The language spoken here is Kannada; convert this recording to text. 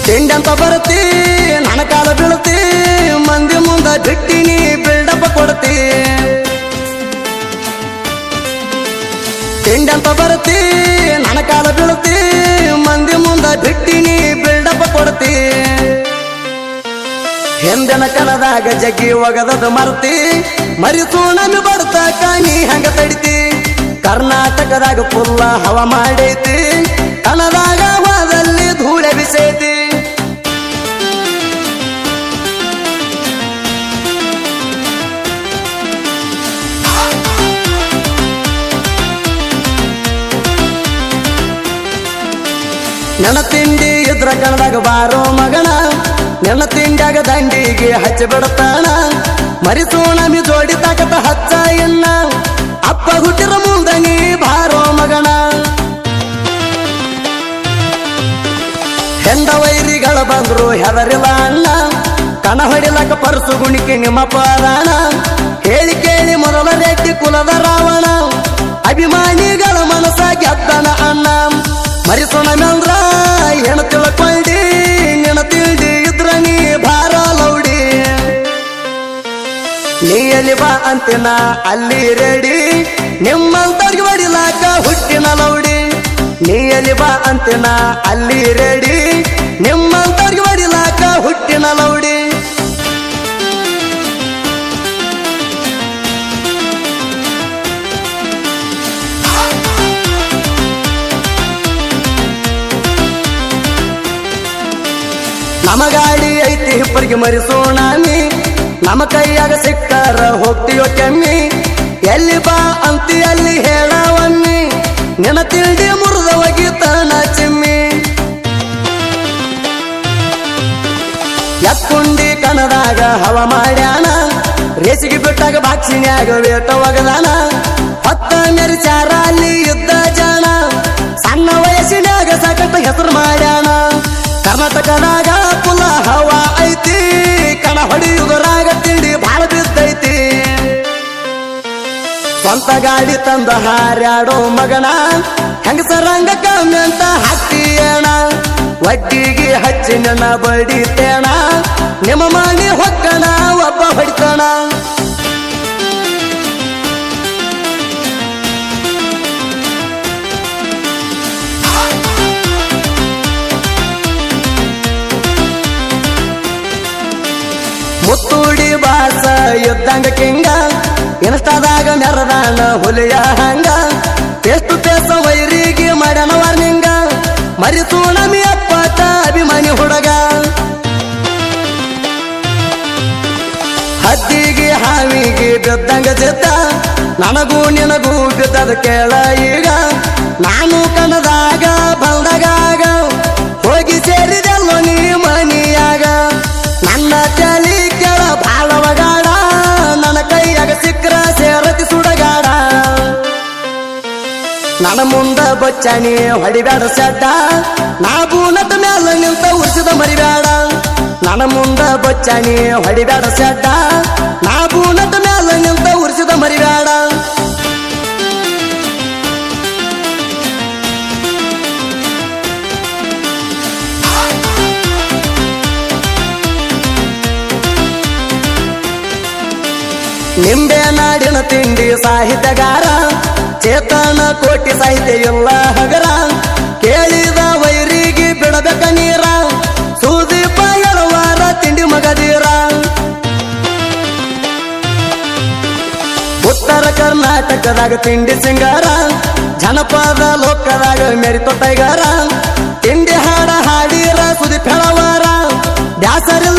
ತಿಂಡಂತ ಬರ್ತಿ ನನ್ನ ಕಾಲ ಬೀಳ್ತಿ ಮಂದಿ ಮುಂದ ಬಿಟ್ಟಿನಿ ಬಿಲ್ಡಪ್ಪ ಕೊಡ್ತಿ ತಿಂಡಂತ ಬರ್ತಿ ನನ್ನ ಕಾಲ ಬೀಳ್ತಿ ಮಂದಿ ಮುಂದ ಬಿಟ್ಟಿನಿ ಬಿಲ್ಡಪ್ಪ ಕೊಡ್ತಿ ಹಿಂದಿನ ಕಾಲದಾಗ ಜಗ್ಗಿ ಒಗದದ ಮರ್ತಿ ಮರಿಸೂಣಮಿ ಬಡ್ತಾಕ ನೀ ಹಂಗ ತಡಿತಿ ಕರ್ನಾಟಕದಾಗ ಫುಲ್ಲ ಹವ ಮಾಡೈತಿ ಕಣದಾಗ ಹವಾದಲ್ಲಿ ಧೂಳೆ ಬಿಸೈತಿ ನನ್ನ ತಿಂಡಿ ಇದ್ರ ಕಣದಾಗ ಬಾರೋ ಮಗಣ ನನ್ನ ತಿಂಡಾಗ ದಂಡಿಗೆ ಹಚ್ಚಿ ಬಿಡ್ತಾಣ ಮರಿಸೂಣಮಿ ಜೋಡಿ ತಾಕತ ಹಚ್ಚ ಎನ್ನ ಅಪ್ಪ ಹುಟ್ಟಿರ ಮುಂದ ನೀ ಬಾರೋ ಮಗಣ ಹೆಂಡ ವೈರಿಗಳ ಬಂದ್ರು ಹೆದರಿಲ್ಲ ಅಣ್ಣ ಕಣ ಹೊಡಿಲಕ ಪರ್ಸು ಗುಣಿಕೆ ನಿಮ್ಮ ಪರಾಣ ಹೇಳಿ ಕೇಳಿ ಮೊದಲ ರೆಡ್ಡಿ ಕುಲದ ರಾವಣ ಅಭಿಮಾನಿಗಳ ಮನಸ್ಸ ಗೆದ್ದನ ಅಣ್ಣ ಮರಿಸೂಣಮಿ ಅಂದ್ರ ಹೆಣ ತಿಳ್ಕೊಂಡಿ ನಿನ್ನ ತಿಂಡಿ ಇದ್ರ ನೀ ಭಾರ ಲೌಡಿ ನೀ ಎಲ್ಲಿ ಬಾ ಅಂತಿನ ಅಲ್ಲಿ ರೆಡಿ ನಿಮ್ಮಂತವ್ರಿಗೆ ಹೊಡಿಲಾಕ ಹುಟ್ಟಿನ ಲೌಡಿ ನೀ ಎಲ್ಲಿ ಬಾ ಅಂತಿನ ಅಲ್ಲಿ ರೆಡಿ ನಿಮ್ಮಂತವ್ರಿಗೆ ಹೊಡಿಲಾಕ ಹುಟ್ಟಿನ ಲೌಡಿ ನಮ್ಮ ಗಾಡಿ ಐತಿ ಹಿಪ್ಪರಿಗೆ ಮರಿಸೂಣಮಿ ನಮ್ಮ ಕೈಯಾಗ ಸಿಕ್ಕಾರ ಹೋಗ್ತೀಯೋ ಕೆಮ್ಮಿ ಎಲ್ಲಿ ಬಾ ಅಂತಿ ಅಲ್ಲಿ ಹೇಳವಮ್ಮಿ ನಿನ್ನ ತಿಂಡಿ ಮುರಿದ ಒಗಿತಾನ ಚಿಮ್ಮಿ ಎಕ್ಕುಂಡಿ ಕಣದಾಗ ಹವ ಮಾಡ್ಯಾನ ರೇಸಿಗೆ ಬಿಟ್ಟಾಗ ಬಾಕ್ಸಿನ್ಯಾಗ ವೇಟ ಒಗದಾನ ಹೊತ್ತ ಮೆರಿಚಾರ ಅಲ್ಲಿ ಯುದ್ಧ ಜಾಣ ಸಣ್ಣ ವಯಸ್ಸಿನ್ಯಾಗ ಸಾಕಟ್ಟ ಹೆಸರು ಮಾಡ್ಯಾನ ಕರ್ನಾಟಕದಾಗ ಪುಲ ಹವ ಐತಿ ಕಣ ಹೊಡಿಯುಗರಾಗ ತಿಂಡಿ ಬಾಳ ಬಿದ್ದೈತಿ ಸ್ವಂತ ಗಾಡಿ ತಂದ ಹಾರ್ಯಾಡೋ ಮಗನ ಹೆಂಗಸರಂಗ ಕಮ್ಮಿ ಅಂತ ಹಾಕ್ತೀಯಣ ಒಡ್ಡಿಗೆ ಹಚ್ಚಿ ನನ್ನ ಬಡಿತೇಣ ನಿಮ್ಮ ಮನೆ ಹೊಕ್ಕಣ ಒಬ್ಬ ಹೊಡಿತಾಣ ಮುತ್ತೂಡಿ ಬಾಸ ಯುದ್ಧಂಗ ಕಿಂಗ ಇನ್ಸ್ಟಾದಾಗ ಮೆರದಾನ ಹುಲಿಯ ಹಂಗ ಎಷ್ಟು ಪೇಸ ವೈರಿಗೆ ಮಾಡ್ಯಾನ ವಾರ್ನಿಂಗ ಮರಿಸೂಣಮಿ ಅಪ್ಪಟ ಅಭಿಮಾನಿ ಹುಡುಗ ಹದ್ದಿಗೆ ಹಾವಿಗೆ ಬಿದ್ದಂಗ ಚಿತ್ತ ನನಗೂ ನಿನಗೂ ಬಿದ್ದದ ಕೇಳ ಈಗ ನಾನು ಕಣದಾಗ ಬಂದಾಗ ಹೋಗಿ ಸೇರಿದೆಲ್ಲೋ ನೀ ಮನಿಯಾಗ ನನ್ನ ತಲಿ ಕೆಳ ಬಾಳವಗಾಡ ನನ್ನ ಕೈಯಾಗ ಸಿಕ್ರ ಸೇರತಿ ಸುಡಗಾಡ ನನ್ನ ಮುಂದ ಬಚ್ಚಾನಿ ಹೊಡಿಬೇಡ ಸಡ್ಡ ನಾ ಬೂನದ ಮ್ಯಾಲ ನಿಂತ ಉರ್ಸಿದ ಮರಿಬೇಡ ನನ್ನ ಮುಂದ ಬಚ್ಚಾನಿ ಹೊಡಿಬೇಡ ಸಡ್ಡ ನಾ ಬೂನದ ಮ್ಯಾಲ ನಿಂತ ಉರ್ಸಿದ ಮರಿಬೇಡ ನಿಂಬೆ ನಾಡಿನ ತಿಂಡಿ ಸಾಹಿತ್ಯಗಾರ ಚೇತನ ಕೋಟಿ ಸಾಹಿತ್ಯ ಎಲ್ಲ ಹಗರ ಕೇಳಿದ ವೈರಿಗೆ ಬಿಡಬೇಕ ನೀರ ಸುದೀಪ ಎಳವಾರ ತಿಂಡಿ ಮಗದೀರ ಉತ್ತರ ಕರ್ನಾಟಕದಾಗ ತಿಂಡಿ ಸಿಂಗಾರ ಜನಪದ ಲೋಕದಾಗ ಮೆರಿತೋ ಟೈಗಾರ ತಿಂಡಿ ಹಾಡ ಹಾಡಿರ ಸುದೀಪ್ ಎಳವಾರ ದ್ಯಾಸರಿ